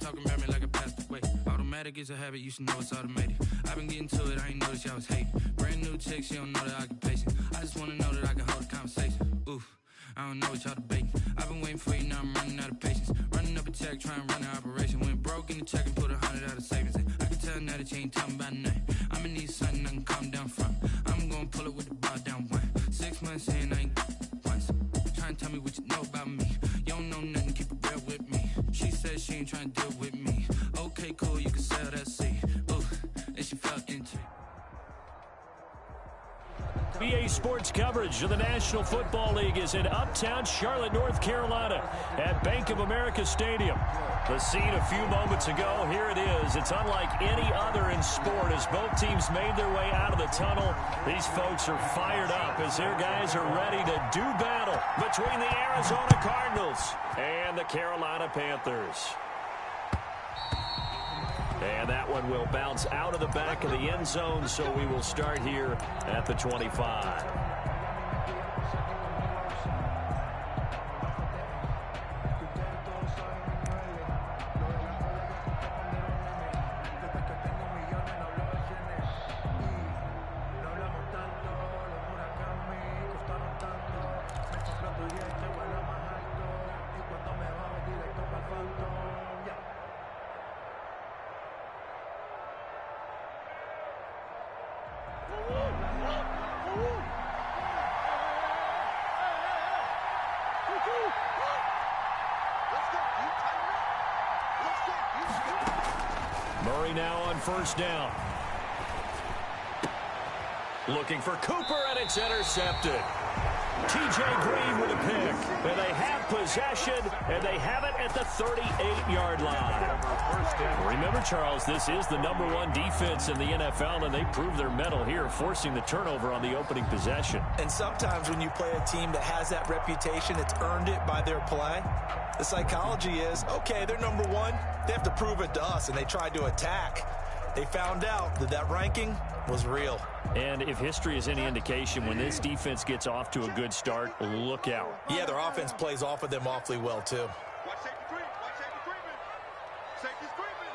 talking about me like I passed away. Automatic is a habit, you should know it's automated. I've been getting to it, I ain't noticed y'all was hating. Brand new chick, she don't know the occupation. I just wanna know that I can hold a conversation. Oof, I don't know what y'all debating. I've been waiting for you, now I'm running out of patience. Running up a check, trying to run an operation. Went broke in the check and put 100 out of savings in. I can tell now that you ain't talking about nothing. I'ma need something I can calm down from. I'm gonna pull it with the bar down one. 6 months in, I ain't once. Trying to tell me what you know about me. You don't know nothing, keep it real with me. She said she ain't trying to deal with me. Okay, cool, you can sell that seat. Ooh, and she felt into it. BA Sports coverage of the National Football League is in uptown Charlotte, North Carolina at Bank of America Stadium. The scene a few moments ago, here it is. It's unlike any other in sport as both teams made their way out of the tunnel. These folks are fired up as their guys are ready to do battle between the Arizona Cardinals and the Carolina Panthers. And that one will bounce out of the back of the end zone, so we will start here at the 25. Murray now on first down. Looking for Cooper, and it's intercepted. T.J. Green with a pick. And they have possession, and they have it at the 38-yard line. Remember, Charles, this is the #1 defense in the NFL, and they prove their mettle here, forcing the turnover on the opening possession. And sometimes when you play a team that has that reputation, it's earned it by their play. The psychology is, okay, they're #1. They have to prove it to us, and they tried to attack. They found out that that ranking was real. And if history is any indication, when this defense gets off to a good start, look out. Yeah, their offense plays off of them awfully well, too. Watch safety creep. Watch safety creeping. Safety's creeping.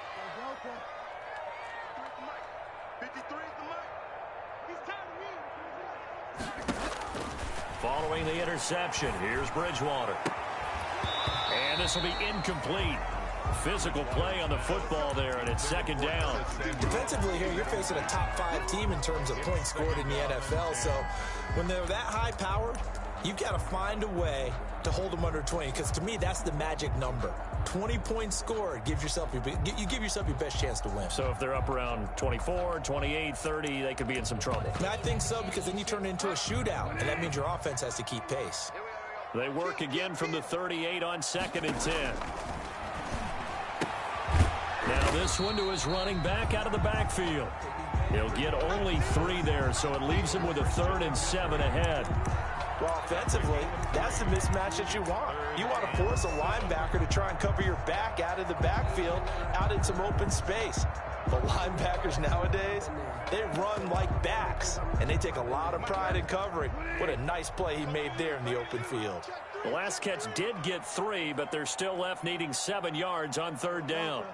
53 is the mic. He's tired of me. Following the interception, here's Bridgewater. And this will be incomplete. Physical play on the football there, and it's second down. Defensively here, you're facing a top-5 team in terms of points scored in the NFL. So when they're that high-powered, you've got to find a way to hold them under 20, because to me, that's the magic number. 20 points scored gives yourself you give yourself your best chance to win. So if they're up around 24, 28, 30, they could be in some trouble. And I think so, because then you turn it into a shootout, and that means your offense has to keep pace. They work again from the 38 on 2nd and 10. Now this one to his running back out of the backfield. He'll get only 3 there, so it leaves him with a 3rd and 7 ahead. Well, offensively, that's the mismatch that you want. You want to force a linebacker to try and cover your back out of the backfield, out in some open space. The linebackers nowadays, they run like backs, and they take a lot of pride in covering. What a nice play he made there in the open field. The last catch did get 3, but they're still left needing 7 yards on 3rd down.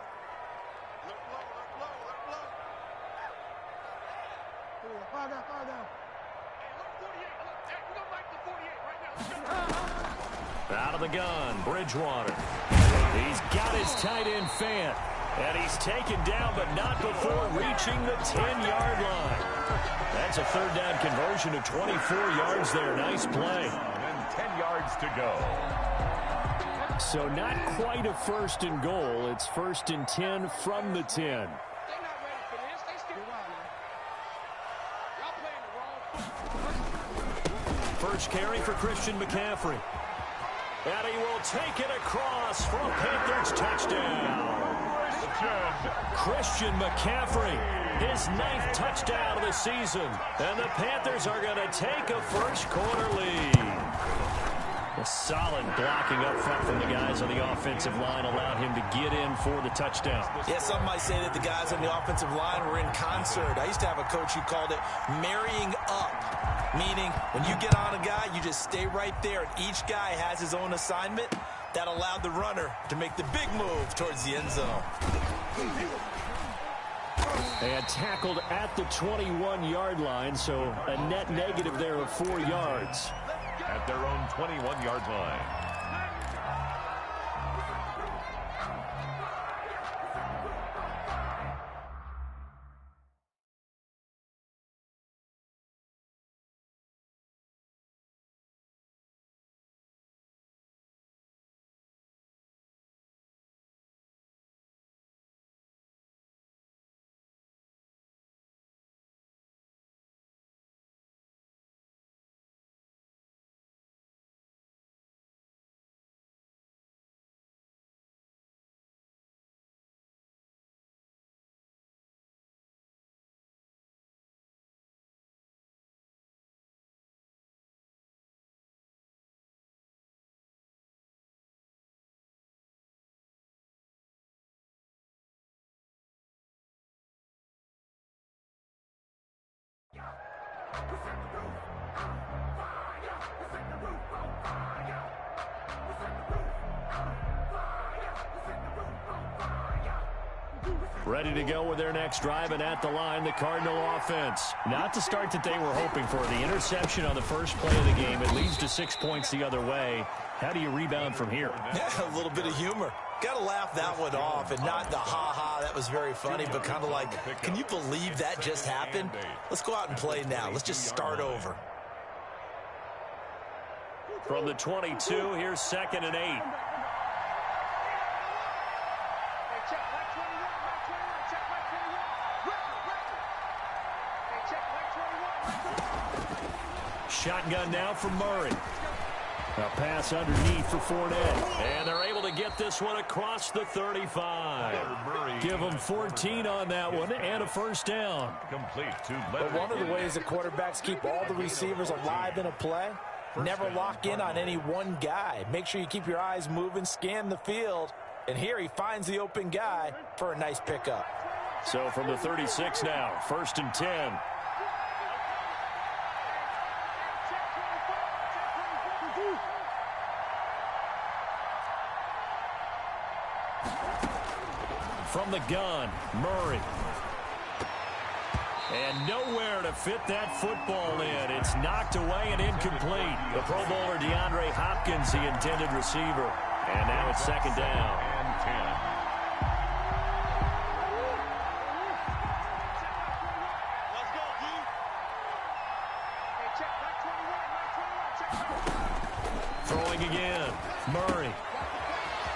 Out of the gun, Bridgewater. He's got his tight end Fant, and he's taken down, but not before reaching the 10-yard line. That's a 3rd down conversion of 24 yards there. Nice play. And 10 yards to go. So not quite a 1st and goal. It's 1st and 10 from the 10. First carry for Christian McCaffrey. And he will take it across for a Panthers touchdown. Christian McCaffrey, his 9th touchdown of the season. And the Panthers are going to take a first-quarter lead. A solid blocking up front from the guys on the offensive line allowed him to get in for the touchdown. Yeah, some might say that the guys on the offensive line were in concert. I used to have a coach who called it marrying up, meaning when you get on a guy, you just stay right there, and each guy has his own assignment. That allowed the runner to make the big move towards the end zone. And tackled at the 21-yard line, so a net negative there of 4 yards. At their own 21-yard line. Ready to go with their next drive, and at the line, the Cardinal offense. Not the start that they were hoping for. The interception on the first play of the game. It leads to 6 points the other way. How do you rebound from here? Yeah, a little bit of humor. Got to laugh that one off, and not the ha-ha, that was very funny, but kind of like, can you believe that just happened? Let's go out and play now. Let's just start over. From the 22, here's 2nd and 8. Shotgun now from Murray. A pass underneath for Fournette. And they're able to get this one across the 35. Give them 14 on that one and a first down. Complete to But one of the ways the quarterbacks keep all the receivers alive in a play, never lock in on any one guy. Make sure you keep your eyes moving, scan the field. And here he finds the open guy for a nice pickup. So from the 36 now, 1st and 10. From the gun, Murray. And nowhere to fit that football in. It's knocked away and incomplete. The Pro Bowler DeAndre Hopkins, the intended receiver. And now it's 2nd down. And 10. Throwing again, Murray.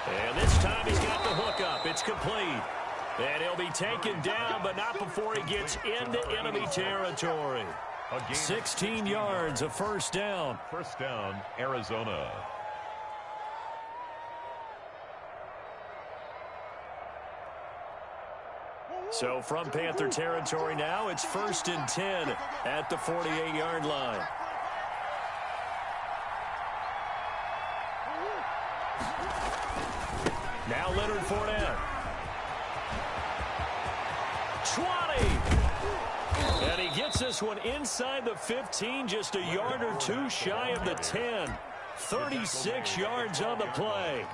And this time he's got the hookup. It's complete. And he'll be taken down, but not before he gets into enemy territory. 16 yards, a first down. First down, Arizona. So from Panther territory now, it's 1st and 10 at the 48-yard line. Now Leonard Fournette. 20. And he gets this one inside the 15, just a yard or two shy of the 10. 36 yards on the play.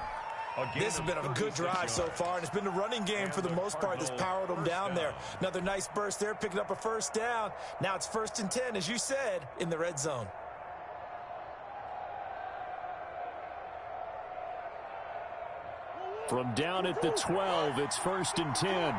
This has been a good drive so far, and it's been the running game for the most part that's powered them down there. Another nice burst there, picking up a first down. Now it's 1st and 10, as you said, in the red zone. From down at the 12, it's 1st and 10.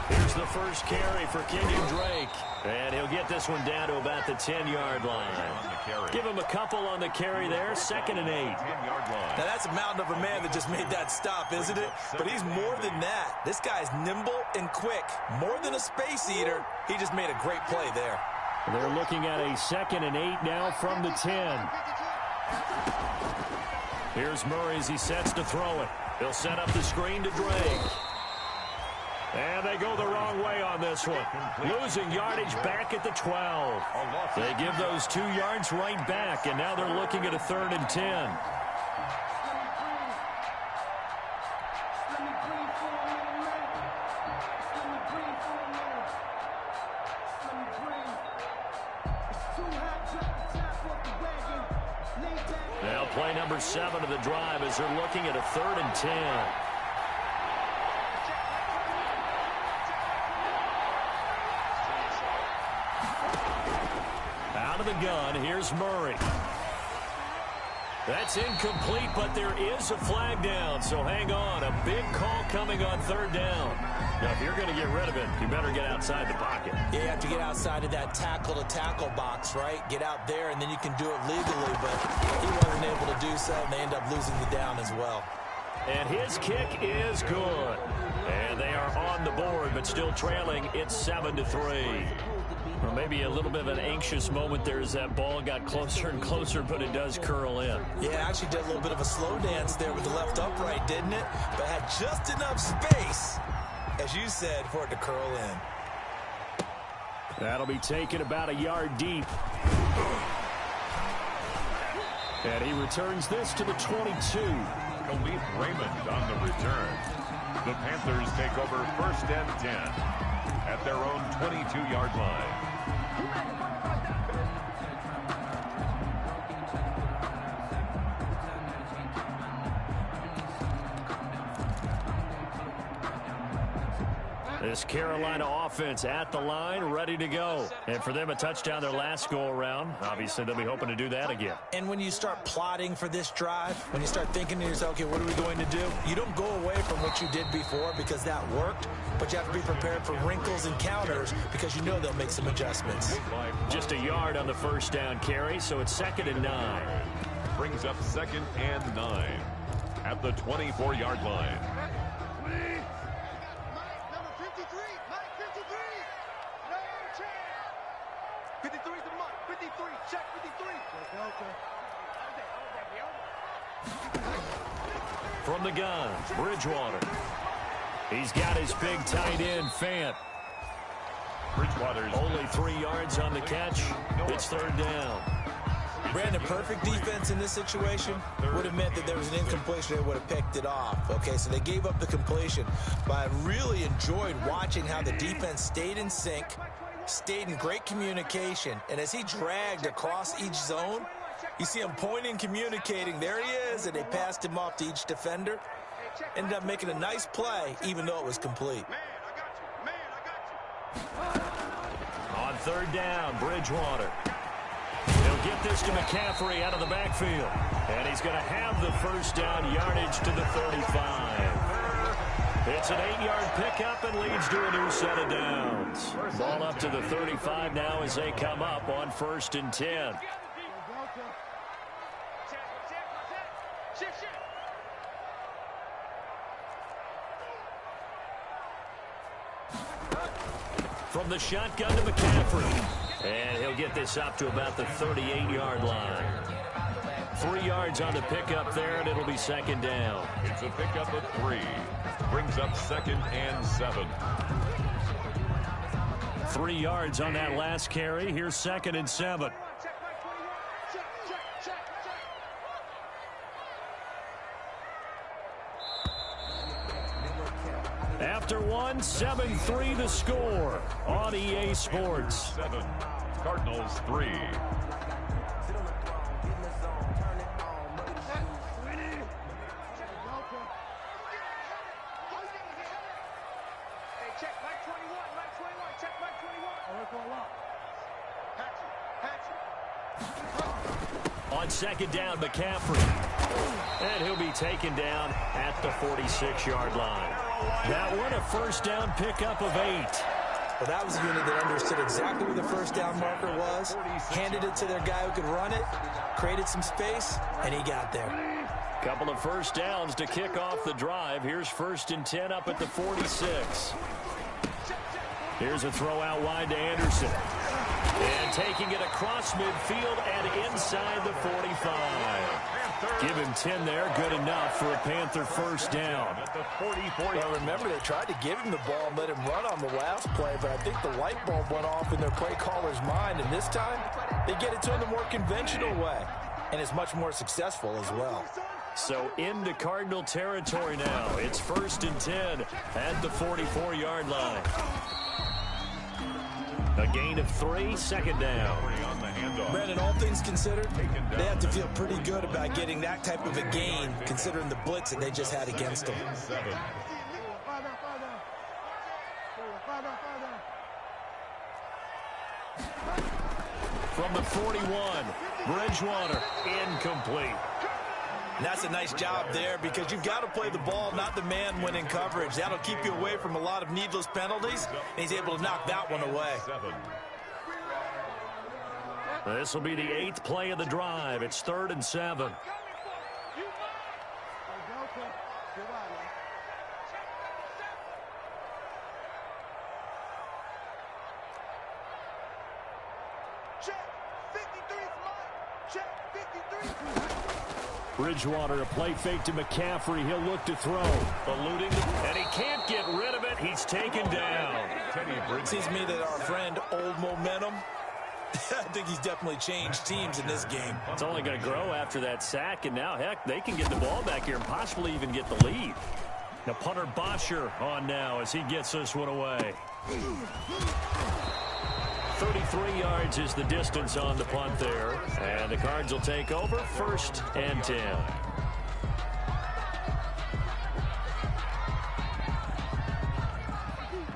Here's the first carry for Kenyon Drake. And he'll get this one down to about the 10-yard line. Give him a couple on the carry there. 2nd and 8. 10-yard line. Now that's a mountain of a man that just made that stop, isn't it? But he's more than that. This guy's nimble and quick. More than a space eater. He just made a great play there. They're looking at a 2nd and 8 now from the 10. Here's Murray as he sets to throw it. He'll set up the screen to Drake. And they go the wrong way on this one. Losing yardage back at the 12. They give those 2 yards right back, and now they're looking at a 3rd and 10. Too high. play number 7 of the drive as they're looking at a 3rd and 10. Out of the gun, here's Murray. That's incomplete, but there is a flag down, so hang on. A big call coming on 3rd down. Now, if you're going to get rid of it, you better get outside the pocket. Yeah, you have to get outside of that tackle-to-tackle box, right? Get out there, and then you can do it legally, but he wasn't able to do so, and they end up losing the down as well. And his kick is good. And they are on the board, but still trailing. It's 7-3. Or maybe a little bit of an anxious moment there as that ball got closer and closer, but it does curl in. Yeah, actually did a little bit of a slow dance there with the left upright, didn't it? But had just enough space, as you said, for it to curl in. That'll be taken about a yard deep. And he returns this to the 22. Khalif Raymond on the return. The Panthers take over 1st and 10 at their own 22-yard line. This Carolina offense at the line, ready to go. And for them, a touchdown their last go-around. Obviously, they'll be hoping to do that again. And when you start plotting for this drive, when you start thinking to yourself, okay, what are we going to do? You don't go away from what you did before because that worked, but you have to be prepared for wrinkles and counters because you know they'll make some adjustments. Just a yard on the 1st down carry, so it's 2nd and 9. Brings up 2nd and 9 at the 24-yard line. 53's the mark. 53. Check 53. From the gun, Bridgewater. He's got his big tight end, Fant. Bridgewater's only 3 yards on the catch. It's 3rd down. Brandon, perfect defense in this situation would have meant that there was an incompletion. They would have picked it off. Okay, so they gave up the completion. But I really enjoyed watching how the defense stayed in sync, stayed in great communication. And as he dragged across each zone, you see him pointing, communicating. There he is, and they passed him off to each defender. Ended up making a nice play, even though it was complete. On 3rd down, Bridgewater. He'll get this to McCaffrey out of the backfield. And he's going to have the 1st down yardage to the 35. It's an 8-yard pickup and leads to a new set of downs. Ball up to the 35 now as they come up on 1st and 10. From the shotgun to McCaffrey. And he'll get this up to about the 38-yard line. 3 yards on the pickup there, and it'll be 2nd down. It's a pickup of 3. Brings up 2nd and 7. 3 yards on that last carry. Here's 2nd and 7. After one, 7-3 the score on EA Sports. 7. Cardinals 3. On 2nd down, McCaffrey. And he'll be taken down at the 46-yard line. That one, a 1st down pickup of 8. Well, that was a unit that understood exactly where the 1st down marker was, handed it to their guy who could run it, created some space, and he got there. Couple of 1st downs to kick off the drive. Here's 1st and 10 up at the 46. Here's a throw out wide to Anderson. And taking it across midfield and inside the 45. Give him 10 there. Good enough for a Panther 1st down. Well, remember, they tried to give him the ball and let him run on the last play, but I think the light bulb went off in their play caller's mind, and this time they get it to him the more conventional way, and it's much more successful as well. So into Cardinal territory now. It's 1st and 10 at the 44-yard line. A gain of 3, 2nd down. Brandon, all things things considered, they have to feel pretty good about getting that type of a gain, considering the blitz that they just had against them. From the 41, Bridgewater, incomplete. And that's a nice job there because you've got to play the ball, not the man when in coverage. That'll keep you away from a lot of needless penalties, and he's able to knock that one away. This will be the 8th play of the drive. It's 3rd and 7. Bridgewater, a play fake to McCaffrey. He'll look to throw. Eluding, and he can't get rid of it. He's taken down. It seems to me that our friend Old Momentum, I think he's definitely changed teams in this game. It's only going to grow after that sack, and now, heck, they can get the ball back here and possibly even get the lead. Now, punter Bosher on now as he gets this one away. 33 yards is the distance on the punt there. And the Cards will take over, 1st and 10.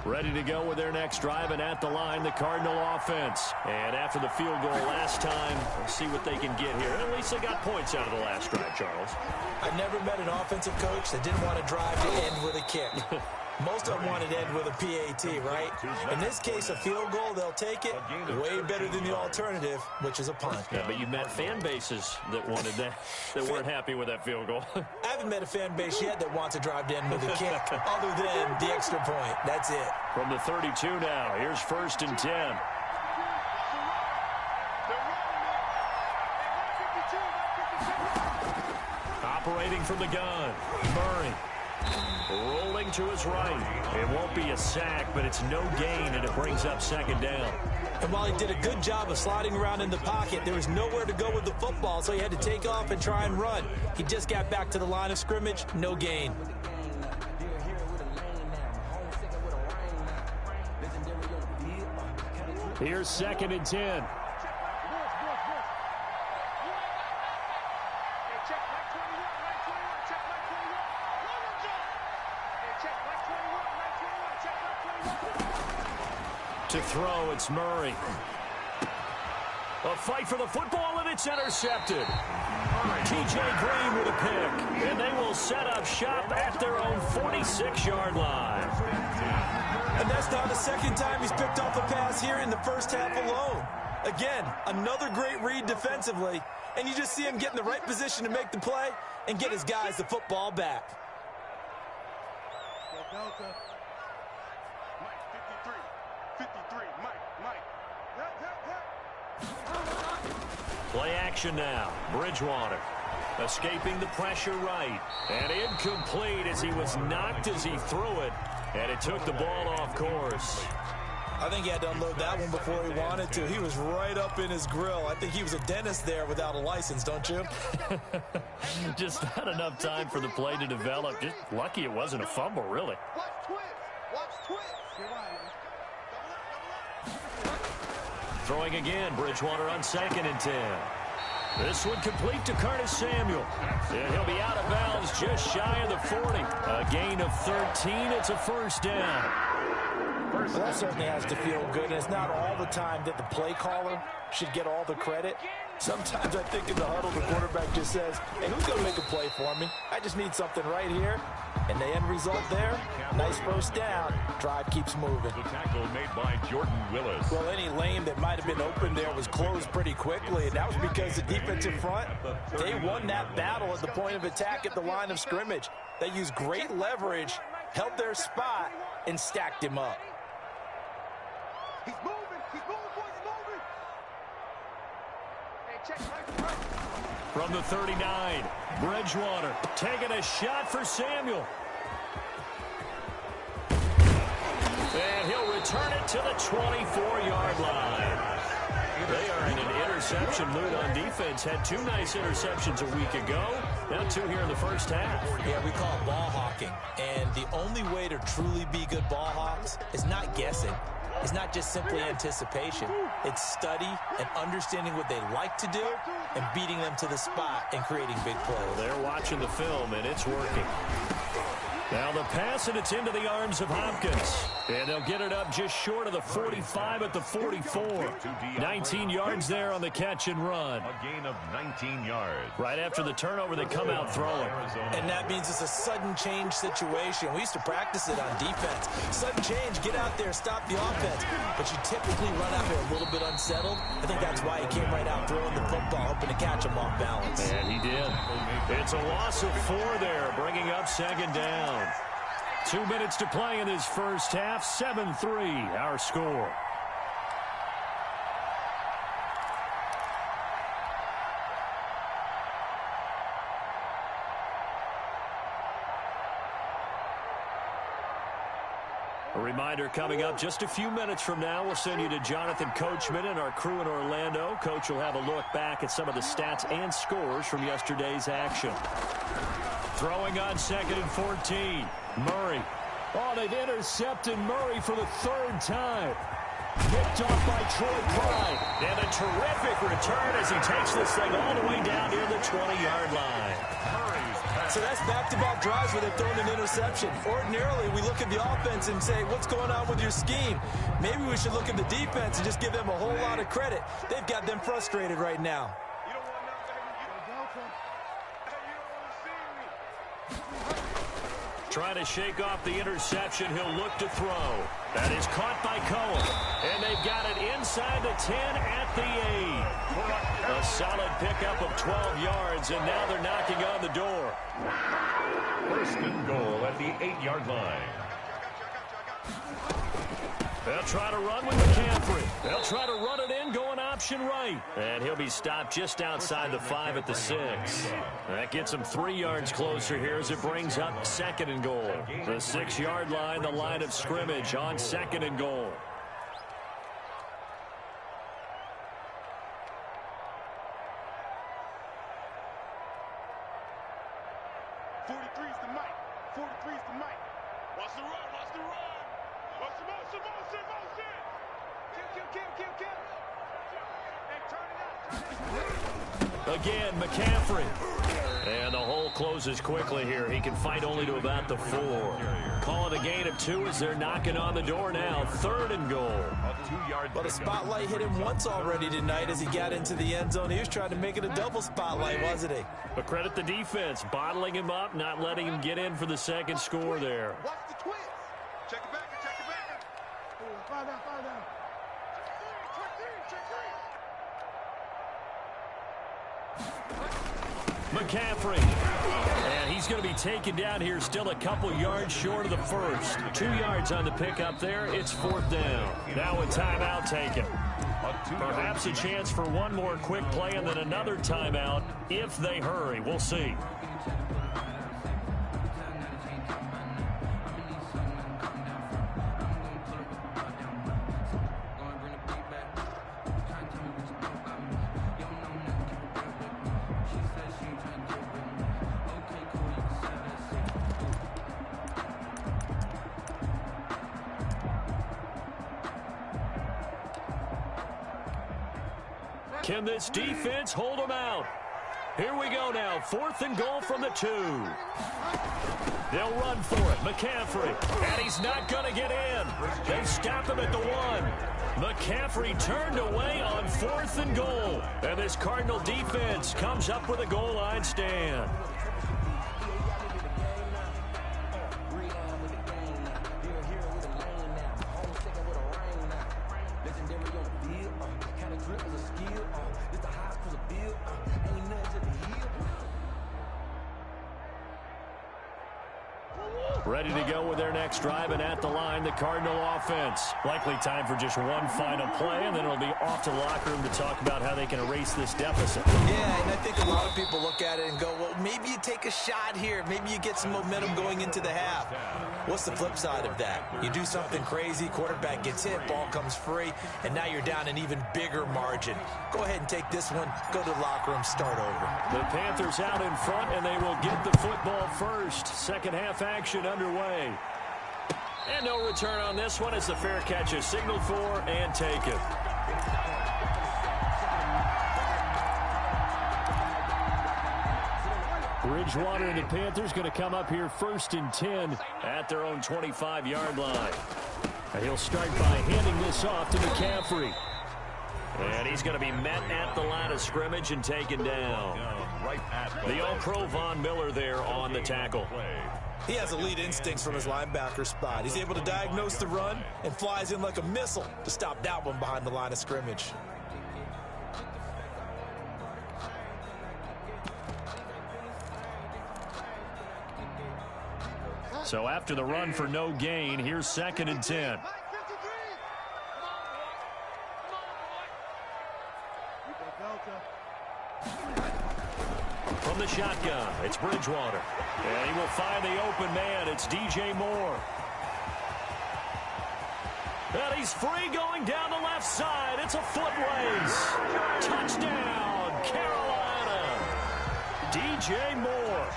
Ready to go with their next drive, and at the line, the Cardinal offense. And after the field goal last time, we'll see what they can get here. At least they got points out of the last drive, Charles. I've never met an offensive coach that didn't want to drive to end with a kick. Most of them wanted to end with a PAT, right? In this case, a field goal, they'll take it. Way better than the alternative, which is a punt. Yeah, but you've met fan bases that wanted that, that weren't happy with that field goal. I haven't met a fan base yet that wants to drive to end with a kick, other than the extra point. That's it. From the 32 now, here's 1st and 10. Operating from the gun, Murray. Rolling to his right. It won't be a sack, but it's no gain, and it brings up 2nd down. And while he did a good job of sliding around in the pocket, there was nowhere to go with the football, so he had to take off and try and run. He just got back to the line of scrimmage, no gain. Here's 2nd and 10. To throw, it's Murray. A fight for the football, and it's intercepted. T.J. Green with a pick, and they will set up shop at their own 46-yard line. And that's now the 2nd time he's picked off a pass here in the first half alone. Again, another great read defensively, and you just see him get in the right position to make the play and get his guys the football back. Play action now. Bridgewater escaping the pressure right. And incomplete as he was knocked as he threw it. And it took the ball off course. I think he had to unload that one before he wanted to. He was right up in his grill. I think he was a dentist there without a license, don't you? Just not enough time for the play to develop. Just lucky it wasn't a fumble, really. Throwing again, Bridgewater on 2nd and 10. This one complete to Curtis Samuel. And he'll be out of bounds just shy of the 40. A gain of 13. It's a 1st down. Well, that certainly has to feel good. And it's not all the time that the play caller should get all the credit. Sometimes I think in the huddle, the quarterback just says, hey, who's going to make a play for me? I just need something right here. And the end result there, nice 1st down. Drive keeps moving. The tackle made by Jordan Willis. Well, any lane that might have been open there was closed pretty quickly, and that was because the defensive front, they won that battle at the point of attack at the line of scrimmage. They used great leverage, held their spot, and stacked him up. He's moving, boys, he's moving. Hey, check right. From the 39, Bridgewater taking a shot for Samuel. And he'll return it to the 24-yard line. They are in an interception mood on defense. Had 2 nice interceptions a week ago. Now 2 here in the first half. Yeah, we call it ball hawking. And the only way to truly be good ball hawks is not guessing. is not just simply anticipation. It's study and understanding what they like to do and beating them to the spot and creating big plays. They're watching the film, and it's working. Now the pass, and it's into the arms of Hopkins. And they'll get it up just short of the 45 at the 44. 19 yards there on the catch and run. A gain of 19 yards. Right after the turnover, they come out throwing. And that means it's a sudden change situation. We used to practice it on defense. Sudden change, get out there, stop the offense. But you typically run out there a little bit unsettled. I think that's why he came right out throwing the football, hoping to catch him off balance. And he did. It's a loss of 4 there, bringing up second down. 2 minutes to play in this first half. 7-3, our score. A reminder coming up just a few minutes from now, we'll send you to Jonathan Coachman and our crew in Orlando. Coach will have a look back at some of the stats and scores from yesterday's action. Throwing on 2nd and 14. Murray. Oh, they've intercepted Murray for the 3rd time. Picked off by Troy Pride. And a terrific return as he takes this thing all the way down near the 20-yard line. So that's back-to-back drives where they've thrown an interception. Ordinarily, we look at the offense and say, what's going on with your scheme? Maybe we should look at the defense and just give them a whole lot of credit. They've got them frustrated right now. Trying to shake off the interception. He'll look to throw. That is caught by Cohen. And they've got it inside the 10 at the 8. A solid pickup of 12 yards, and now they're knocking on the door. 1st and goal at the 8-yard line. They'll try to run with McCaffrey. They'll try to run it in, going option right. And he'll be stopped just outside the 5 at the 6. That gets him 3 yards closer here as it brings up 2nd and goal. The 6-yard line, the line of scrimmage on 2nd and goal. Again, McCaffrey. And the hole closes quickly here. He can fight only to about the 4. Calling a gain of 2 as they're knocking on the door now. 3rd and goal. But a spotlight hit him once already tonight as he got into the end zone. He was trying to make it a double spotlight, wasn't he? But credit the defense, bottling him up, not letting him get in for the 2nd score there. Watch the twist. Check it back, check it back. Find out. McCaffrey. And he's going to be taken down here, still a couple yards short of the 1st. 2 yards on the pickup there. It's 4th down. Now a timeout taken. Perhaps a chance for one more quick play and then another timeout if they hurry. We'll see. Can this defense hold them out? Here we go now. 4th and goal from the 2. They'll run for it. McCaffrey. And he's not going to get in. They stop him at the 1. McCaffrey turned away on 4th and goal. And this Cardinal defense comes up with a goal line stand. Ready to go with their next drive, and at the line, the Cardinal offense. Likely time for just one final play, and then it'll be off to the locker room to talk about how they can erase this deficit. Yeah, and I think a lot of people look at it and go, well, maybe you take a shot here. Maybe you get some momentum going into the half. What's the flip side of that? You do something crazy, quarterback gets hit, ball comes free, and now you're down an even bigger margin. Go ahead and take this one, go to the locker room, start over. The Panthers out in front, and they will get the football first. Second half action underway. And no return on this one as the fair catch is signaled for and taken. Bridgewater and the Panthers going to come up here 1st and 10 at their own 25-yard line. And he'll start by handing this off to McCaffrey. And he's going to be met at the line of scrimmage and taken down. The All-Pro Von Miller there on the tackle. He has elite instincts from his linebacker spot. He's able to diagnose the run and flies in like a missile to stop that one behind the line of scrimmage. So after the run for no gain, here's 2nd and 10. From the shotgun, it's Bridgewater. And he will find the open man. It's DJ Moore. And he's free going down the left side. It's a foot race. Touchdown, Carolina. DJ Moore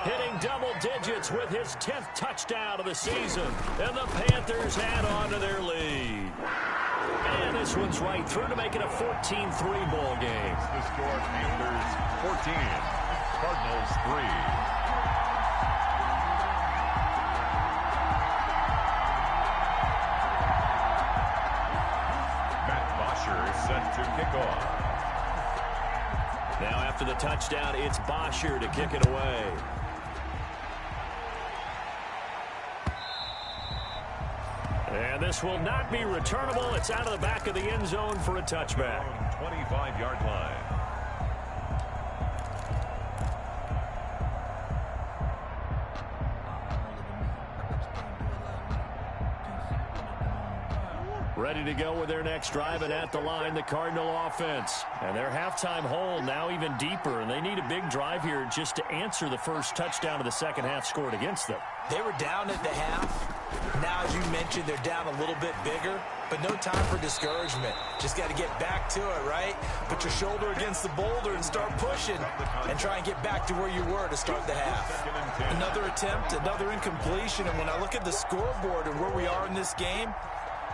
hitting double digits with his 10th touchdown of the season. And the Panthers add on to their lead. And this one's right through to make it a 14-3 ball game. The score, Panthers 14, Cardinals 3. Set to kick off. Now after the touchdown, it's Bosher to kick it away. And this will not be returnable. It's out of the back of the end zone for a touchback. 25-yard line. Ready to go with their next drive, and at the line, the Cardinal offense. And their halftime hole now even deeper, and they need a big drive here just to answer the first touchdown of the second half scored against them. They were down at the half. Now, as you mentioned, they're down a little bit bigger, but no time for discouragement. Just got to get back to it, right? Put your shoulder against the boulder and start pushing and try and get back to where you were to start the half. Another attempt, another incompletion, and when I look at the scoreboard and where we are in this game,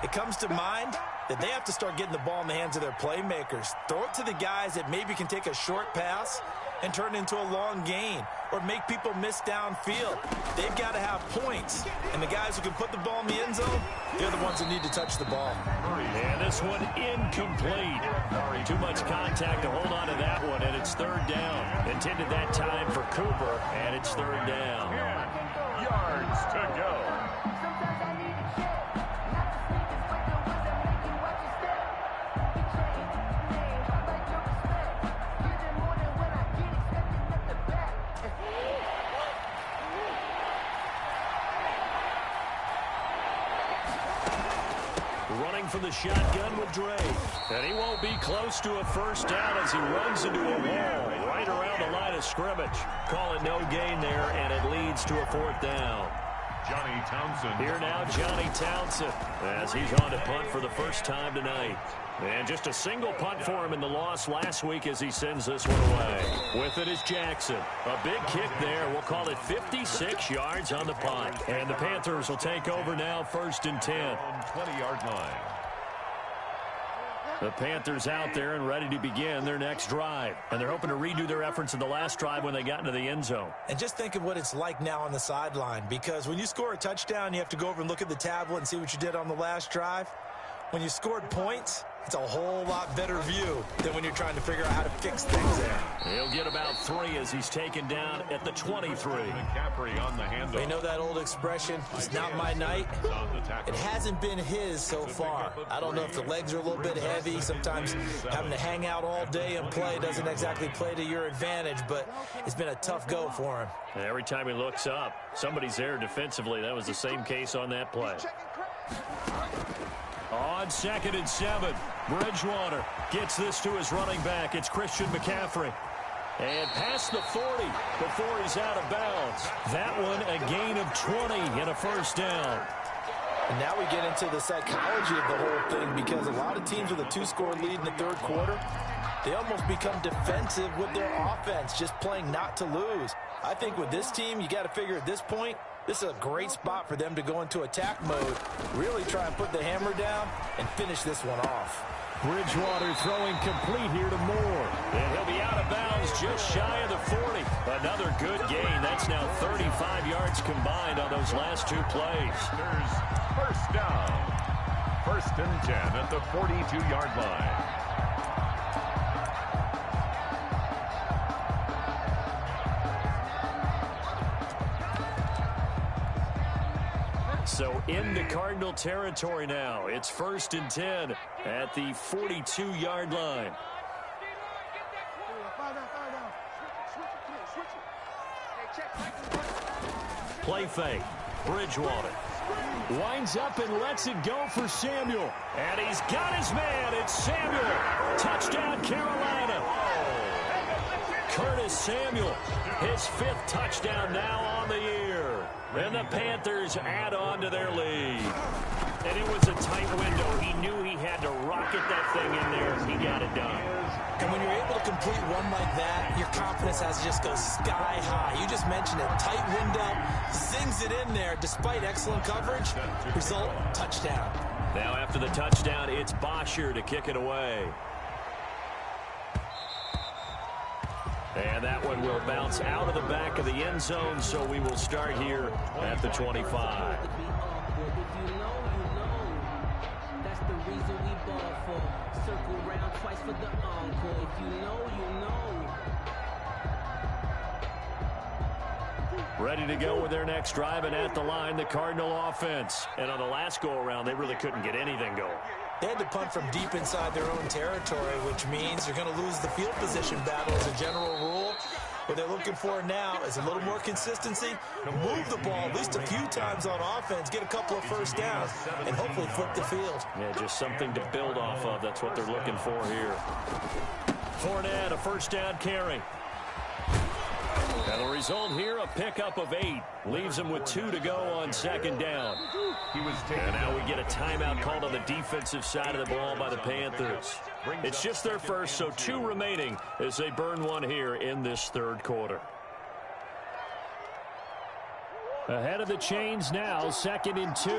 it comes to mind that they have to start getting the ball in the hands of their playmakers. Throw it to the guys that maybe can take a short pass and turn it into a long gain or make people miss downfield. They've got to have points. And the guys who can put the ball in the end zone, they're the ones that need to touch the ball. And this one incomplete. Too much contact to hold on to that one, and it's 3rd down. Intended that time for Cooper, and it's 3rd down. 10 yards to go. From the shotgun with Dre. And he won't be close to a first down as he runs into a wall right around the line of scrimmage. Call it no gain there, and it leads to a 4th down. Johnny Townsend. Here now, Johnny Townsend, as he's on to punt for the first time tonight. And just a single punt for him in the loss last week as he sends this one away. With it is Jackson. A big kick there. We'll call it 56 yards on the punt. And the Panthers will take over now, 1st and 10. 20-yard line. The Panthers out there and ready to begin their next drive. And they're hoping to redo their efforts in the last drive when they got into the end zone. And just think of what it's like now on the sideline, because when you score a touchdown, you have to go over and look at the tablet and see what you did on the last drive. When you scored points, it's a whole lot better view than when you're trying to figure out how to fix things there. He'll get about 3 as he's taken down at the 23. McCaffrey on the handle. You know that old expression, it's not my night? It hasn't been his so far. I don't know if the legs are a little bit heavy. Sometimes having to hang out all day and play doesn't exactly play to your advantage, but it's been a tough go for him. And every time he looks up, somebody's there defensively. That was the same case on that play. On 2nd and 7, Bridgewater gets this to his running back. It's Christian McCaffrey. And past the 40 before he's out of bounds. That one a gain of 20 and a first down. And now we get into the psychology of the whole thing, because a lot of teams with a 2-score lead in the 3rd quarter, they almost become defensive with their offense, just playing not to lose. I think with this team, you got to figure at this point, This is a great spot for them to go into attack mode, really try and put the hammer down and finish this one off. Bridgewater throwing complete here to Moore. And he'll be out of bounds just shy of the 40. Another good gain. That's now 35 yards combined on those last two plays. There's first down. 1st and 10 at the 42-yard line. So into Cardinal territory now. It's 1st and 10 at the 42-yard line. Play fake. Bridgewater winds up and lets it go for Samuel. And he's got his man. It's Samuel. Touchdown, Carolina. Curtis Samuel, his 5th touchdown now on the year. And the Panthers add on to their lead. And it was a tight window. He knew he had to rocket that thing in there. He got it done. And when you're able to complete one like that, your confidence has to just go sky high. You just mentioned it. Tight window, zings it in there despite excellent coverage. Result, touchdown. Now after the touchdown, it's Bosher to kick it away. And that one will bounce out of the back of the end zone, so we will start here at the 25. That's the reason we ball for. Circle round twice for the encore. If you know, you know. Ready to go with their next drive, and at the line, the Cardinal offense. And on the last go-around, they really couldn't get anything going. They had to punt from deep inside their own territory, which means you're going to lose the field position battle as a general rule. What they're looking for now is a little more consistency, move the ball at least a few times on offense, get a couple of first downs, and hopefully flip the field. Yeah, just something to build off of. That's what they're looking for here. Fournette, a first down carry. And the result here, a pickup of 8. Leaves him with 2 to go on 2nd down. And now we get a timeout called on the defensive side of the ball by the Panthers. It's just their first, so 2 remaining as they burn one here in this 3rd quarter. Ahead of the chains now, 2nd and 2.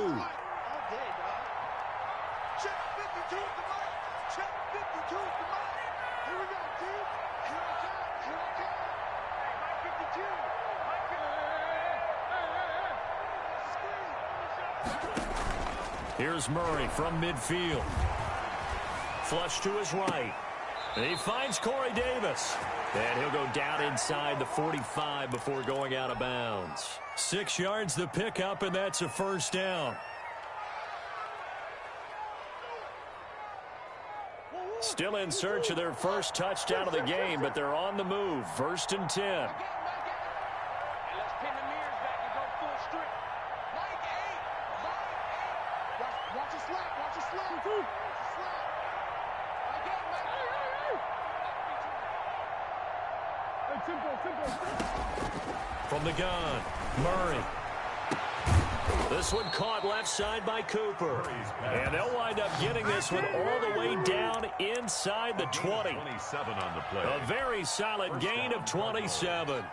Check 52 at the mic. Check 52 at the mic. Here we go, dude. Here I come. Here I come. Hey, Mike 52. Here's Murray from midfield. Flush to his right. And he finds Corey Davis. And he'll go down inside the 45 before going out of bounds. 6 yards the pickup, and that's a first down. Still in search of their first touchdown of the game, but they're on the move. 1st and 10. From the gun, Murray. This one caught left side by Cooper. And they'll wind up getting this one all the way down inside the 20. 27 on the play. A very solid gain of 27.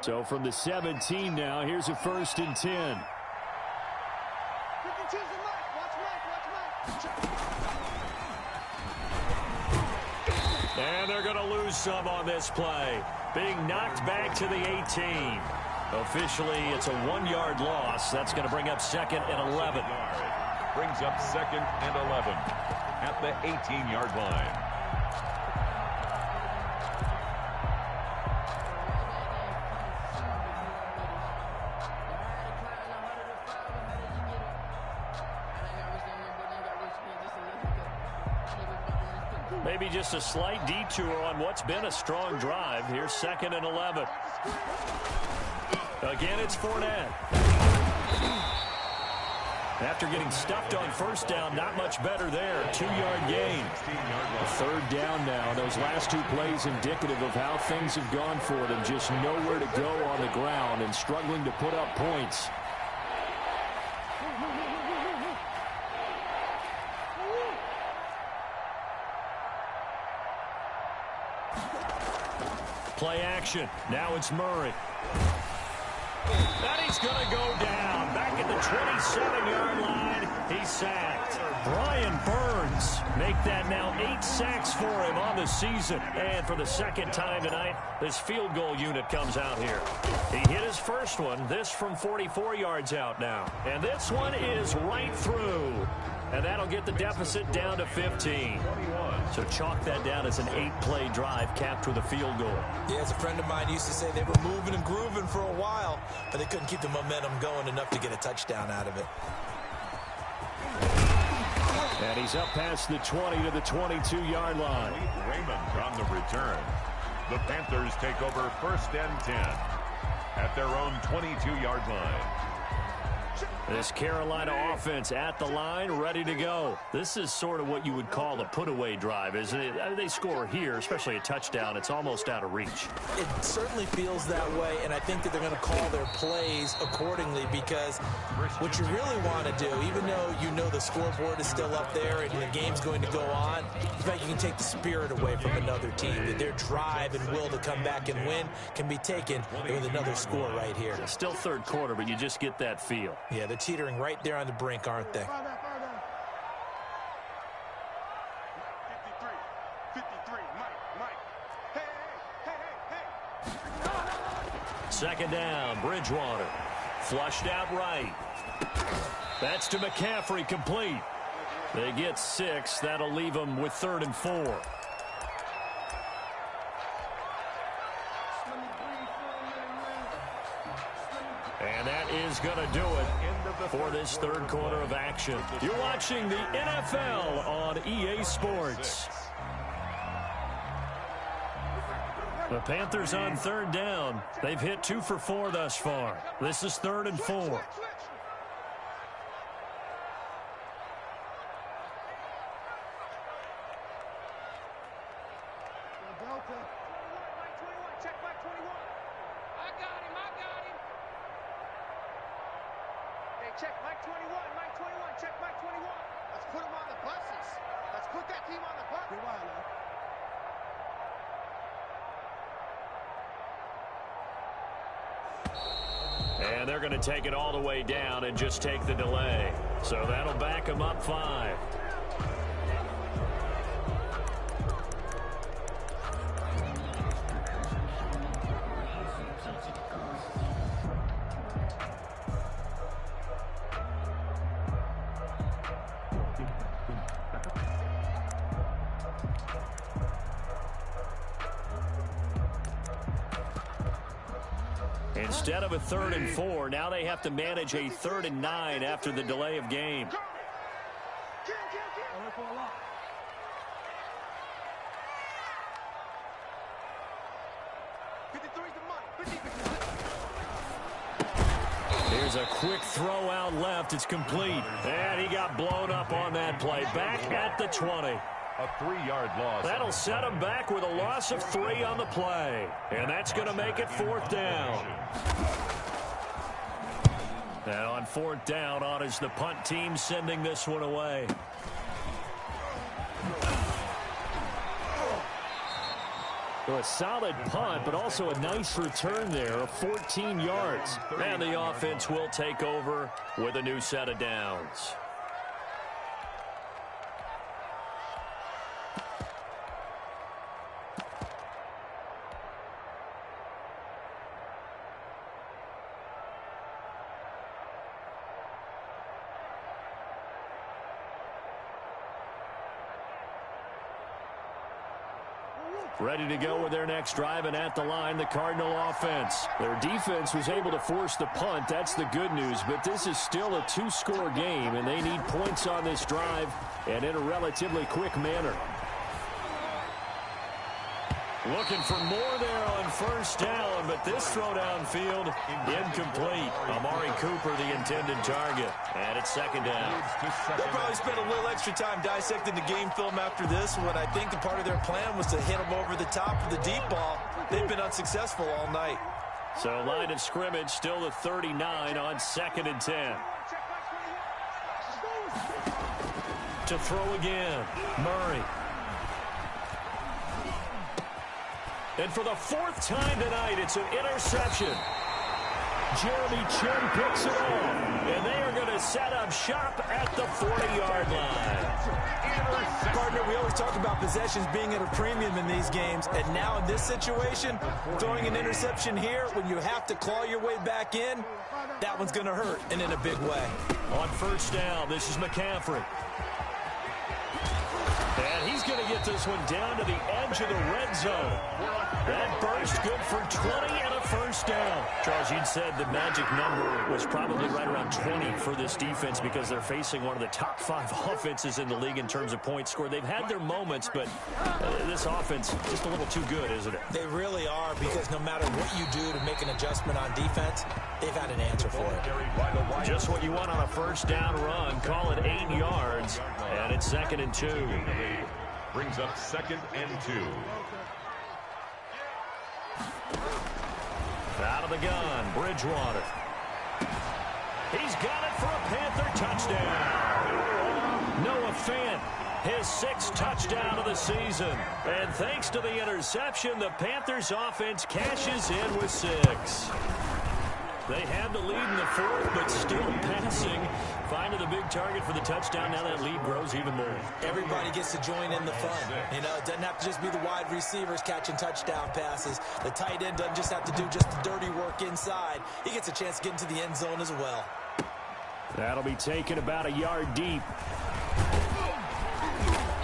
So from the 17 now, here's a 1st and 10. And they're going to lose some on this play. Being knocked back to the 18. Officially, it's a 1-yard loss. That's going to bring up 2nd and 11. Brings up 2nd and 11 at the 18-yard line. Maybe just a slight detour on what's been a strong drive. Here's 2nd and 11. Again, it's Fournette. After getting stuffed on first down, not much better there. 2-yard gain. 3rd down now. Those last 2 plays indicative of how things have gone for them. Just nowhere to go on the ground and struggling to put up points. Play action. Now it's Murray. And he's going to go down. Back at the 27-yard line, he's sacked. Brian Burns make that now 8 sacks for him on the season. And for the second time tonight, this field goal unit comes out here. He hit his first one, this from 44 yards out now. And this one is right through. And that'll get the deficit down to 15. So chalk that down as an 8-play drive capped with a field goal. Yeah, as a friend of mine used to say, they were moving and grooving for a while, but they couldn't keep the momentum going enough to get a touchdown out of it. And he's up past the 20 to the 22-yard line. Raymond on the return. The Panthers take over 1st and 10 at their own 22-yard line. This Carolina offense at the line, ready to go. This is sort of what you would call a put-away drive, isn't it? I mean, they score here, especially a touchdown. It's almost out of reach. It certainly feels that way, and I think that they're going to call their plays accordingly, because what you really want to do, even though you know the scoreboard is still up there and the game's going to go on, in fact, you can take the spirit away from another team, that their drive and will to come back and win can be taken with another score right here. It's still third quarter, but you just get that feel. Yeah, they're teetering right there on the brink, aren't they? 53, Mike. Hey. Second down, Bridgewater. Flushed out right. That's to McCaffrey, complete. They get 6. That'll leave them with 3rd and 4. And that is going to do it for this third quarter of action. You're watching the NFL on EA Sports. The Panthers on 3rd down. They've hit 2 for 4 thus far. This is 3rd and 4. Check Mike 21, check Mike 21. Let's put him on the buses. Let's put that team on the bus. Good while, man. And they're going to take it all the way down and just take the delay. So that'll back them up 5. Instead of a 3rd and 4, now they have to manage a 3rd and 9 after the delay of game. Here's a quick throw out left. It's complete. And he got blown up on that play. Back at the 20. A 3-yard loss. That'll set him back with a loss of 3 on the play. And that's going to make it 4th down. And on 4th down, on is the punt team sending this one away. So a solid punt, but also a nice return there of 14 yards. And the offense will take over with a new set of downs. Ready to go with their next drive, and at the line, the Cardinal offense. Their defense was able to force the punt. That's the good news, but this is still a 2-score game, and they need points on this drive and in a relatively quick manner. Looking for more there on 1st down, but this throw downfield incomplete. Amari Cooper, the intended target, and it's 2nd down. They'll probably spend a little extra time dissecting the game film after this one. I think the part of their plan was to hit them over the top of the deep ball. They've been unsuccessful all night. So line of scrimmage still the 39 on 2nd and 10. To throw again, Murray. And for the fourth time tonight, it's an interception. Jeremy Chin picks it off, and they are going to set up shop at the 40-yard line. Partner, we always talk about possessions being at a premium in these games, and now in this situation, throwing an interception here when you have to claw your way back in, that one's going to hurt, and in a big way. On first down, this is McCaffrey. And he's going to get this one down to the edge of the red zone. That burst good for 20 and a first down. Charles, you'd said the magic number was probably right around 20 for this defense because they're facing one of the top 5 offenses in the league in terms of points scored. They've had their moments, but this offense just a little too good, isn't it? They really are, because no matter what you do to make an adjustment on defense, they've had an answer for it. Just what you want on a first down run. Call it 8 yards, and it's 2nd and 2. Brings up 2nd and 2. Out of the gun, Bridgewater. He's got it for a Panther touchdown. Noah Fant, his 6th touchdown of the season. And thanks to the interception, the Panthers offense cashes in with 6. They had the lead in the 4th, but still passing. Finding the big target for the touchdown. Now that lead grows even more. Everybody gets to join in the fun. You know, it doesn't have to just be the wide receivers catching touchdown passes. The tight end doesn't just have to do just the dirty work inside. He gets a chance to get into the end zone as well. That'll be taken about a yard deep.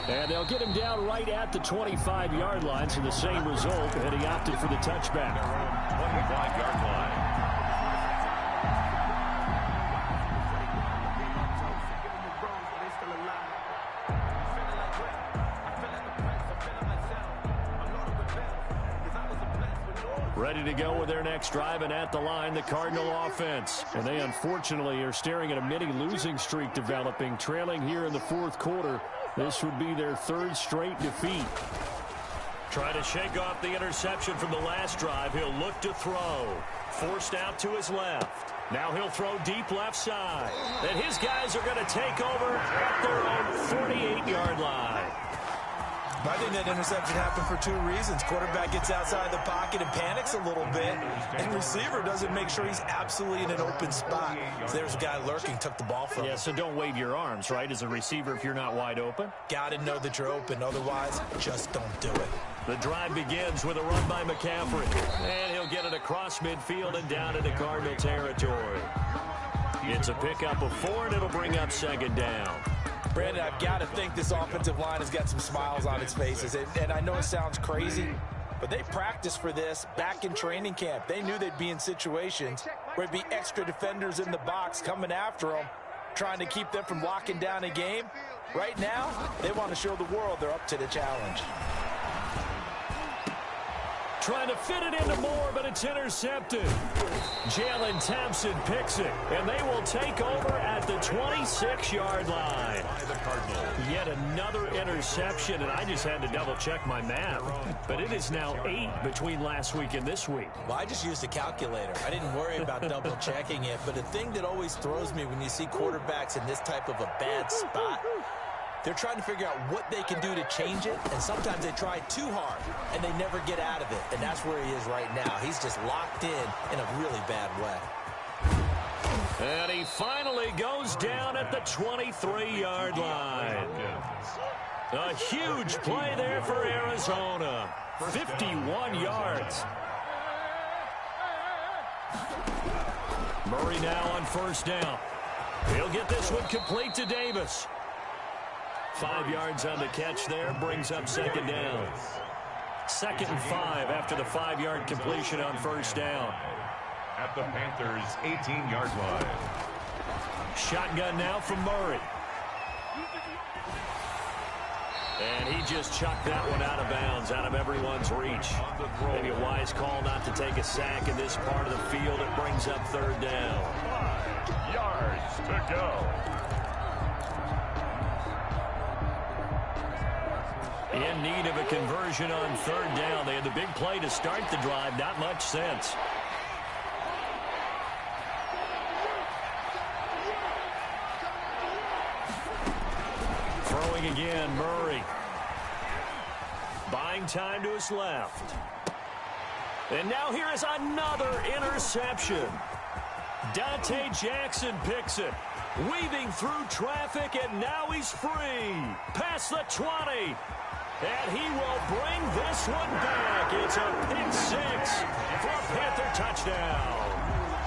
And they'll get him down right at the 25-yard line, so the same result, and he opted for the touchback. 25-yard line. Ready to go with their next drive, and at the line, the Cardinal offense. And they unfortunately are staring at a mini losing streak developing, trailing here in the 4th quarter. This would be their 3rd straight defeat. Trying to shake off the interception from the last drive. He'll look to throw. Forced out to his left. Now he'll throw deep left side. And his guys are going to take over at their own 48-yard line. I think that interception happened for 2 reasons. Quarterback gets outside the pocket and panics a little bit, and receiver doesn't make sure he's absolutely in an open spot. So there's a guy lurking, took the ball from him. Yeah, so don't wave your arms, right, as a receiver if you're not wide open? Got to know that you're open. Otherwise, just don't do it. The drive begins with a run by McCaffrey. And he'll get it across midfield and down into Cardinal territory. It's a pickup of 4, and it'll bring up 2nd down. Brandon, I've got to think this offensive line has got some smiles on its faces. And I know it sounds crazy, but they practiced for this back in training camp. They knew they'd be in situations where it'd be extra defenders in the box coming after them, trying to keep them from locking down a game. Right now, they want to show the world they're up to the challenge. Trying to fit it into Moore, but it's intercepted. Jalen Thompson picks it, and they will take over at the 26-yard line. Yet another interception, and I just had to double-check my math. But it is now 8 between last week and this week. Well, I just used a calculator. I didn't worry about double-checking it. But the thing that always throws me when you see quarterbacks in this type of a bad spot, they're trying to figure out what they can do to change it, and sometimes they try too hard, and they never get out of it, and that's where he is right now. He's just locked in a really bad way. And he finally goes down at the 23-yard line. A huge play there for Arizona. 51 yards. Murray now on first down. He'll get this one complete to Davis. 5 yards on the catch there, brings up 2nd down. 2nd and 5 after the 5-yard completion on first down. At the Panthers' 18-yard line. Shotgun now from Murray. And he just chucked that one out of bounds, out of everyone's reach. Maybe a wise call not to take a sack in this part of the field. It brings up 3rd down. 5 yards to go. In need of a conversion on 3rd down. They had the big play to start the drive. Not much sense. Throwing again, Murray. Buying time to his left. And now here is another interception. Dante Jackson picks it. Weaving through traffic, and now he's free. Past the 20. And he will bring this one back. It's a pick six for a Panther touchdown.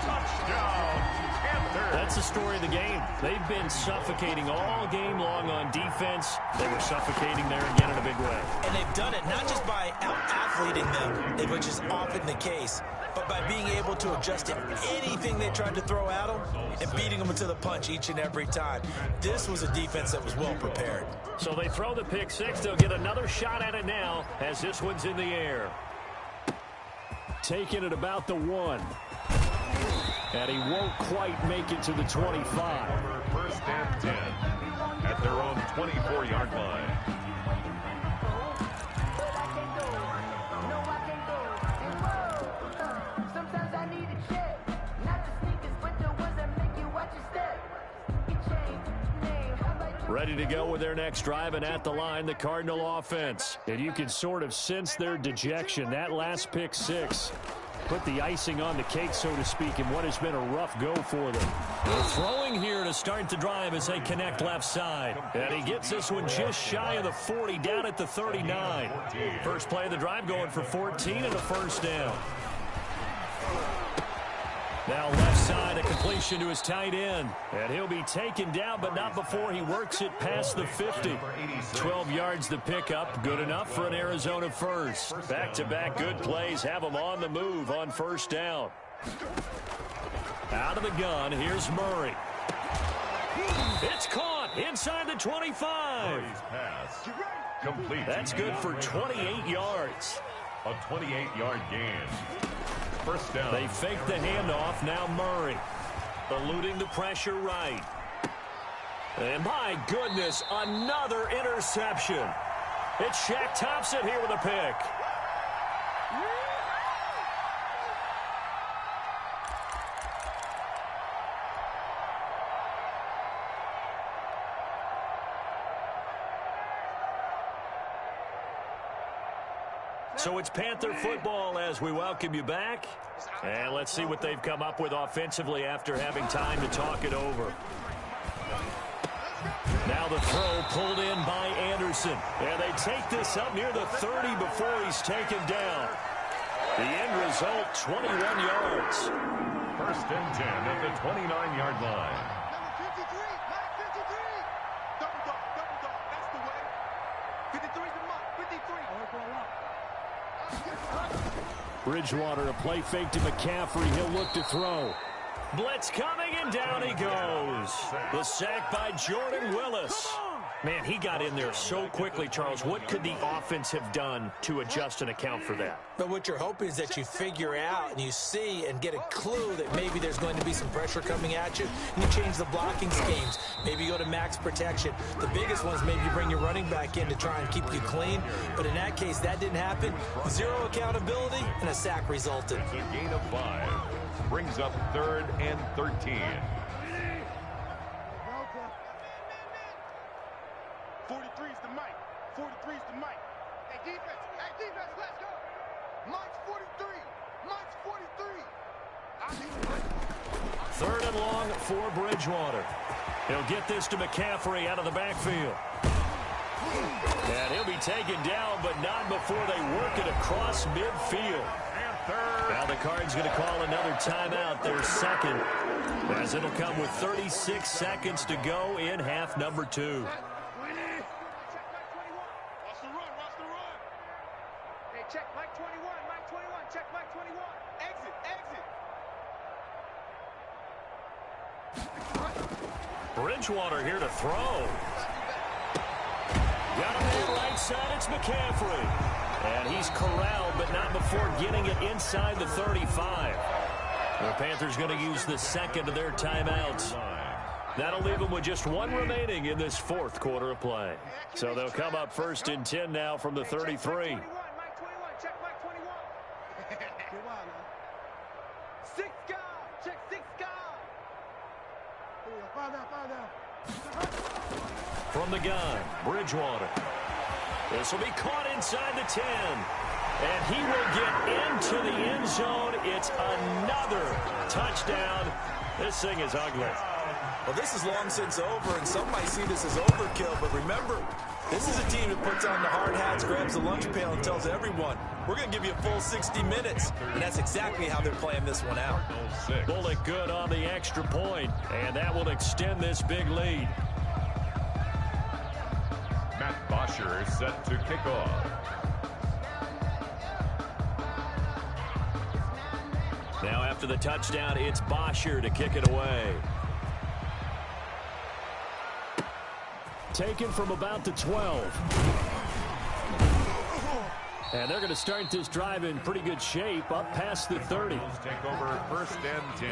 Touchdown, Panthers. That's the story of the game. They've been suffocating all game long on defense. They were suffocating there again in a big way. And they've done it not just by out-athleting them, which is often the case, but by being able to adjust to anything they tried to throw at them and beating them to the punch each and every time. This was a defense that was well prepared. So they throw the pick six. They'll get another shot at it now as this one's in the air. Taking it about the 1. And he won't quite make it to the 25. First and 10 at their own 24-yard line. Ready to go with their next drive, and at the line, the Cardinal offense. And you can sort of sense their dejection. That last pick six put the icing on the cake, so to speak, in what has been a rough go for them. They're throwing here to start the drive as they connect left side. And he gets this one just shy of the 40, down at the 39. First play of the drive going for 14 and a first down. Now left side, a completion to his tight end. And he'll be taken down, but not before he works it past the 50. 12 yards the pickup, good enough for an Arizona first. Back-to-back good plays have him on the move on first down. Out of the gun, here's Murray. It's caught inside the 25. Pass. Complete. That's good for 28 yards. A 28-yard gain. First down. They fake the handoff. Now Murray eluding the pressure right. And my goodness, another interception. It's Shaq Thompson here with a pick. So it's Panther football as we welcome you back. And let's see what they've come up with offensively after having time to talk it over. Now the throw pulled in by Anderson. And they take this up near the 30 before he's taken down. The end result, 21 yards. First and 10 at the 29-yard line. Bridgewater, a play fake to McCaffrey. He'll look to throw. Blitz coming, and down he goes. The sack by Jordan Willis. Man, he got in there so quickly, Charles. What could the offense have done to adjust and account for that? But what you're hoping is that you figure out and you see and get a clue that maybe there's going to be some pressure coming at you. And you change the blocking schemes. Maybe you go to max protection. The biggest ones, maybe you bring your running back in to try and keep you clean. But in that case, that didn't happen. Zero accountability, and a sack resulted. It's a gain of 5. Brings up 3rd and 13. 43 is the mic. 43 is the mic. Hey, defense, let's go. Mike's 43. Mike's 43. 3rd and long for Bridgewater. He'll get this to McCaffrey out of the backfield. And he'll be taken down, but not before they work it across midfield. Now the Card's going to call another timeout, their second, as it'll come with 36 seconds to go in half number 2. Check Mike 21, Mike 21, check Mike 21. Exit. Bridgewater here to throw. Got him in right side, it's McCaffrey. And he's corralled, but not before getting it inside the 35. The Panthers going to use the second of their timeouts. That'll leave them with just one remaining in this 4th quarter of play. So they'll come up 1st and 10 now from the 33. From the gun, Bridgewater. This will be caught inside the 10. And he will get into the end zone. It's another touchdown. This thing is ugly. Well, this is long since over, and some might see this as overkill, but remember, this is a team that puts on the hard hats, grabs the lunch pail, and tells everyone, we're going to give you a full 60 minutes. And that's exactly how they're playing this one out. Bullock good on the extra point, and that will extend this big lead. Matt Bosher is set to kick off. Now after the touchdown, it's Bosher to kick it away. Taken from about the 12. And they're going to start this drive in pretty good shape, up past the 30. Take over first and 10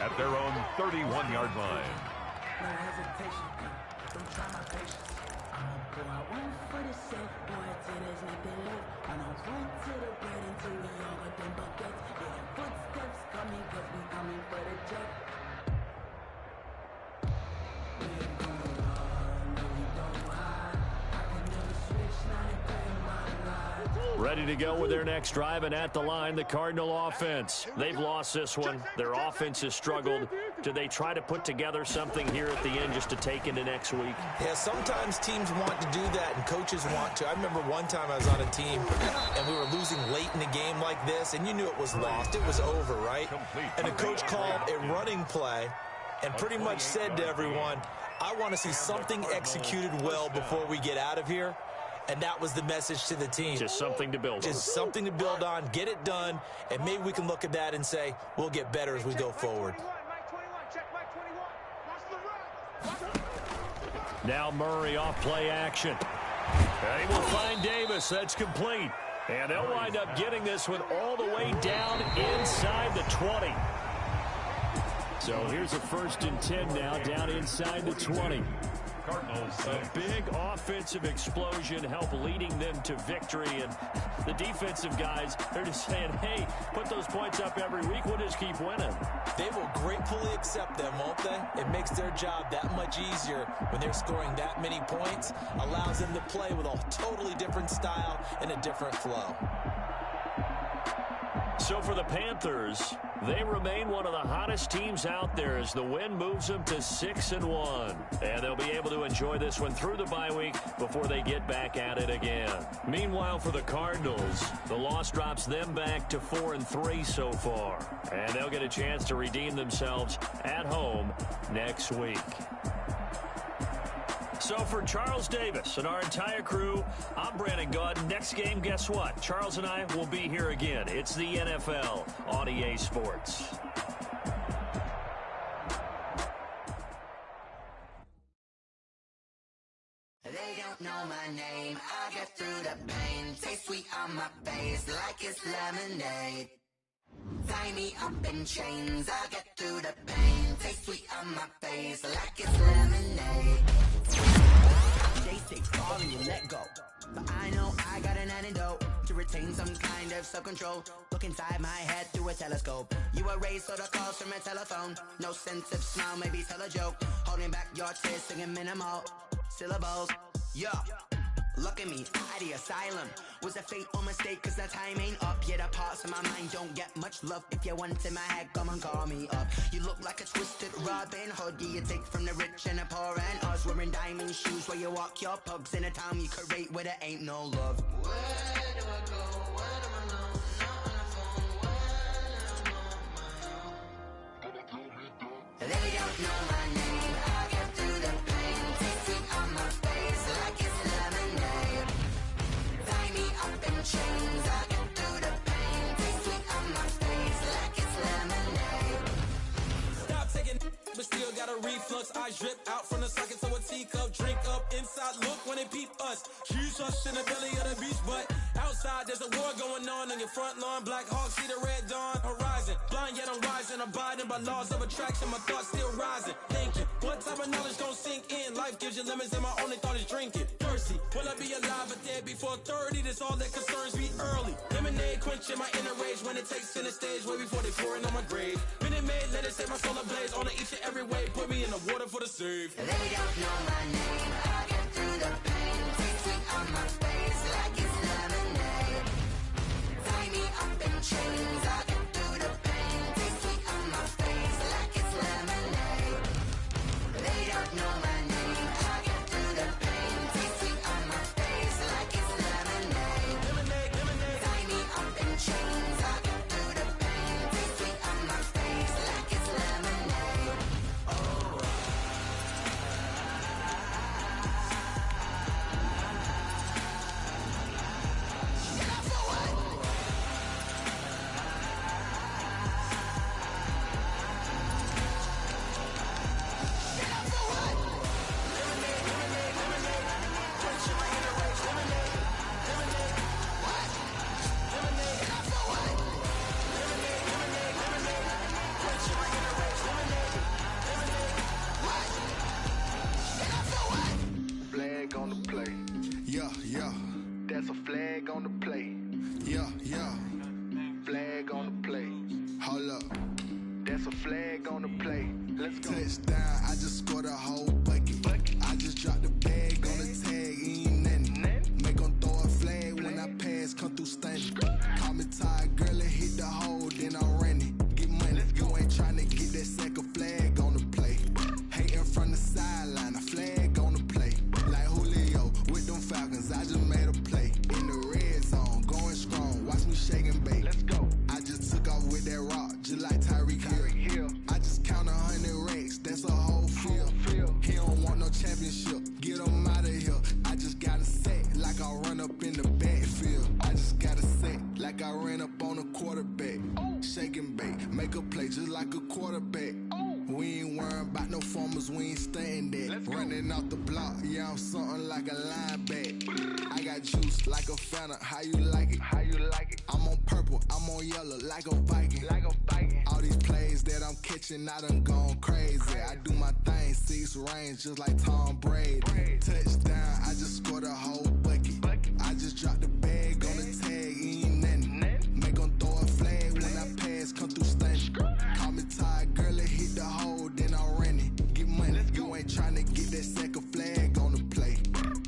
at their own 31-yard line. No hesitation, don't try my patience. I'm a boy, one for the safe, boy, till there's nothing left. I don't run to the bread until we all got them buckets. Yeah, footsteps coming, cause we coming for the jet. We ain't gonna run, no, we don't hide. I can never switch, now they play my life. Ready to go with their next drive, and at the line, the Cardinal offense. They've lost this one. Their offense has struggled. Do they try to put together something here at the end just to take into next week? Yeah, sometimes teams want to do that, and coaches want to. I remember one time I was on a team, and we were losing late in a game like this, and you knew it was lost. It was over, right? And the coach called a running play and pretty much said to everyone, I want to see something executed well before we get out of here. And that was the message to the team. Just something to build on. Just something to build on, get it done, and maybe we can look at that and say, we'll get better as we go forward. Now Murray off play action. And he will find Davis. That's complete. And they'll wind up getting this one all the way down inside the 20. So here's a 1st and 10 now, down inside the 20. A big offensive explosion help leading them to victory, and the defensive guys, they're just saying, hey, put those points up every week, we'll just keep winning. They will gratefully accept them, won't they? It makes their job that much easier when they're scoring that many points, allows them to play with a totally different style and a different flow. So for the Panthers, they remain one of the hottest teams out there as the win moves them to 6-1. And they'll be able to enjoy this one through the bye week before they get back at it again. Meanwhile, for the Cardinals, the loss drops them back to 4-3 so far. And they'll get a chance to redeem themselves at home next week. So for Charles Davis and our entire crew, I'm Brandon Gaudin. Next game, guess what? Charles and I will be here again. It's the NFL on EA Sports. They don't know my name. I get through the pain. Taste sweet on my face like it's lemonade. Tie me up in chains. I get through the pain. Taste sweet on my face like it's lemonade. They say fall and you let go, but I know I got an antidote to retain some kind of self-control. Look inside my head through a telescope. You erase all the calls from a telephone. No sense of smile, maybe tell a joke. Holding back your tears, singing minimal syllables. Yeah, look at me, at the asylum. Was a fate or mistake, cause the time ain't up. Yeah, the parts of my mind don't get much love. If you want in my head, come and call me up. You look like a twisted Robin Hood. Yeah, you take from the rich and the poor and us. Wearing diamond shoes where you walk your pugs in a town you create where there ain't no love. Where do I go? When am I alone? Not on the phone. When I'm on my own. They don't know my name. I get through the pain. Taste sweet on my face like it's lemonade. Tie me up in chains. I get through the pain. Taste sweet on my face like it's lemonade. Stop taking but still got a reflux. Eyes drip out from the socket to a teacup. Drink up inside, look when they peep us. Choose us in the belly of the beach, but outside there's a war going on your front lawn. Black Hawk see the red dawn horizon. Blind yet I'm rising, abiding by laws of attraction. My thoughts still rising. Thinking, what type of knowledge gon' sink in? Life gives you lemons and my only thought is drinking. Thirsty, will I be alive or dead before 30? That's all that concerns me early. Lemonade quenching my inner rage when it takes center stage way before they pouring on my grave. Minute Maid, let it set my soul ablaze on each and every way. Put me in the water for the save. They don't know my name. I get through the pain. Taste sweet on my face like it's lemonade. promise we ain't staying there. Running off the block, yeah, I'm something like a linebacker. I got juice like a Fanta, how you like it? How you like it? I'm on purple, I'm on yellow, like a Viking. Like a Viking. All these plays that I'm catching, I done gone crazy. I do my thing, 6 range, just like Tom Brady. Touchdown, I just scored a whole bucket. I just dropped the bag on the tag, ain't nothing. Make 'em throw a flag when I pass, come through stunning. Call me tired, girl, it hit the hole, then I ran it. Get money, you ain't tryna get that second flag on the play.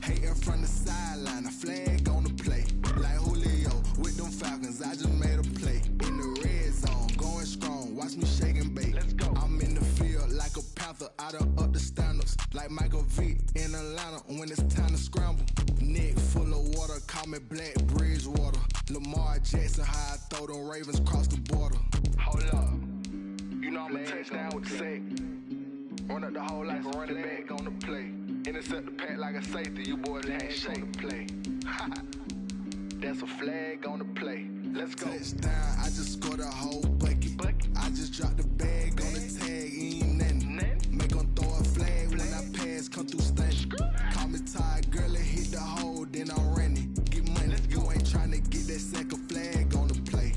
Hating from the sideline, a flag on the play. Like Julio with them Falcons, I just made a play. In the red zone, going strong, watch me shake and bake. Let's go. I'm in the field like a Panther, I done up the standards. Like Michael Vick in Atlanta when it's time to scramble. Neck full of water, call me Black Bridgewater. Lamar Jackson, how I throw them Ravens across the border. Hold up, you know I'm a touchdown with the sack. Run up the hole like a running back on the play. Intercept the pack like a safety, you boys ain't on the play. That's a flag on the play. Let's go. Touchdown, I just scored a whole bucket. I just dropped the bag on the tag, ain't nothing. Make 'em throw a flag when I pass, come through stunning. Call me tired, girl, it hit the hole, then I ran it. Get money, you ain't tryna get that second flag on the play.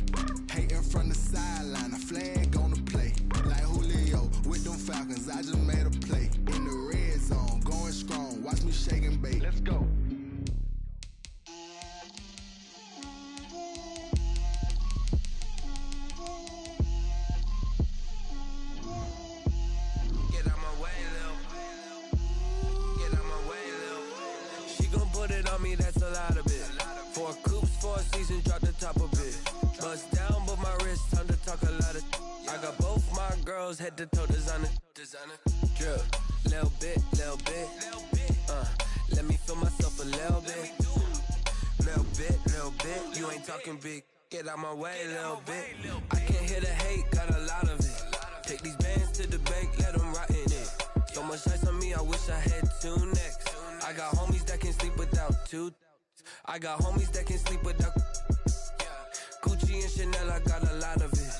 Hating from the sideline, a flag on the play. Like Julio with them Falcons, I just made a play. In the red zone, going strong, watch me shake and bake. Let's go. Me, that's a lot of it. 4 coops, 4 seasons, drop the top a bit. Bust down, but my wrist, time to talk a lot of. I got both my girls head to toe designer. Drip, little bit. Let me feel myself a little bit. Little bit. You ain't talking big. Get out my way, little bit. I can't hear the hate, got a lot of it. Take these bands to the bank, let them rot in it. So much ice on me, I wish I had 2 necks. I got homies that can sleep without 2. I got homies that can sleep without Gucci and Chanel, I got a lot of it.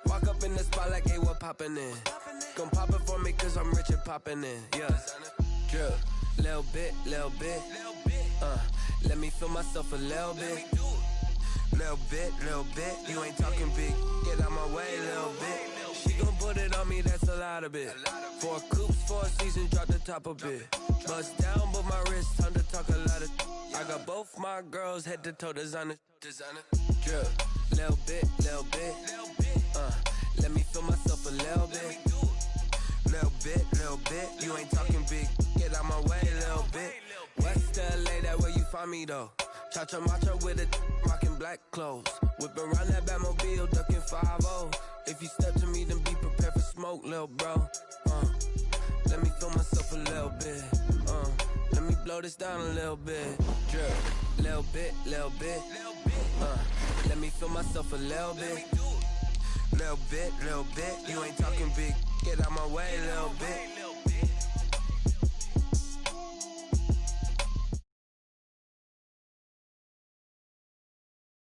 Walk up in the spot like, hey, what poppin' in? Gon' pop it for me cause I'm rich and poppin' in. Yeah, drip, little bit. Let me feel myself a little bit. Little bit. You ain't talking big. Get out my way, little bit. She gon' put it on me, that's a lot of it. 4 coops, 4 seasons, drop the top a bit. Bust down, but my wrist, time to talk a lot of. I got both my girls head to toe designer. Drip, little bit. Let me feel myself a little bit. Little bit. You ain't talking big. Get out my way, little bit. West LA, that where you find me though. Cha-cha matcha with a rockin' black clothes. Whip around that Batmobile, ducking 5-0. If you step to me, then be prepared for smoke, lil' bro. Let me feel myself a little bit. Let me blow this down a little bit. Drip, little bit. Let me feel myself a little bit. Little bit. You ain't talking big. Get out my way, little bit.